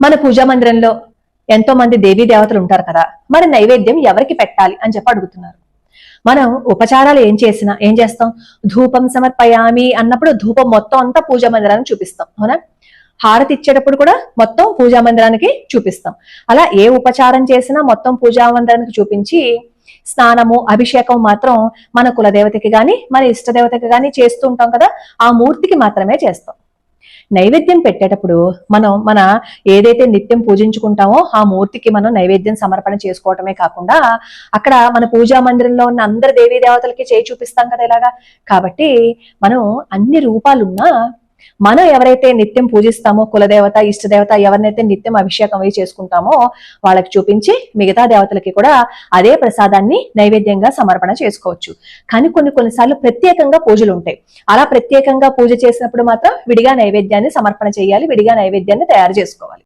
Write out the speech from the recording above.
మన పూజా మందిరంలో ఎంతో మంది దేవీ దేవతలు ఉంటారు కదా, మరి నైవేద్యం ఎవరికి పెట్టాలి అని చెప్పి అడుగుతున్నారు. మనం ఉపచారాలు ఏం చేస్తాం? ధూపం సమర్పయామి అన్నప్పుడు ధూపం మొత్తం అంతా పూజా మందిరానికి చూపిస్తాం, అవునా? హారతి ఇచ్చేటప్పుడు కూడా మొత్తం పూజా మందిరానికి చూపిస్తాం. అలా ఏ ఉపచారం చేసినా మొత్తం పూజా మందిరానికి చూపించి స్నానము అభిషేకం మాత్రం మన కులదేవతకి గాని మన ఇష్టదేవతకి గాని చేస్తూ ఉంటాం కదా, ఆ మూర్తికి మాత్రమే చేస్తాం. నైవేద్యం పెట్టేటప్పుడు మన ఏదైతే నిత్యం పూజించుకుంటామో ఆ మూర్తికి మనం నైవేద్యం సమర్పణ చేసుకోవటమే కాకుండా అక్కడ మన పూజా మందిరంలో ఉన్న అందరి దేవీ దేవతలకి చేయి చూపిస్తాం కదా ఇలాగా. కాబట్టి మనం అన్ని రూపాలున్నా మనం ఎవరైతే నిత్యం పూజిస్తామో కులదేవత ఇష్టదేవత ఎవరినైతే నిత్యం అభిషేకం అవి చేసుకుంటామో వాళ్ళకి చూపించి మిగతా దేవతలకి కూడా అదే ప్రసాదాన్ని నైవేద్యంగా సమర్పణ చేసుకోవచ్చు. కానీ కొన్నిసార్లు ప్రత్యేకంగా పూజలు ఉంటాయి. అలా ప్రత్యేకంగా పూజ చేసినప్పుడు మాత్రం విడిగా నైవేద్యాన్ని సమర్పణ చేయాలి, విడిగా నైవేద్యాన్ని తయారు చేసుకోవాలి.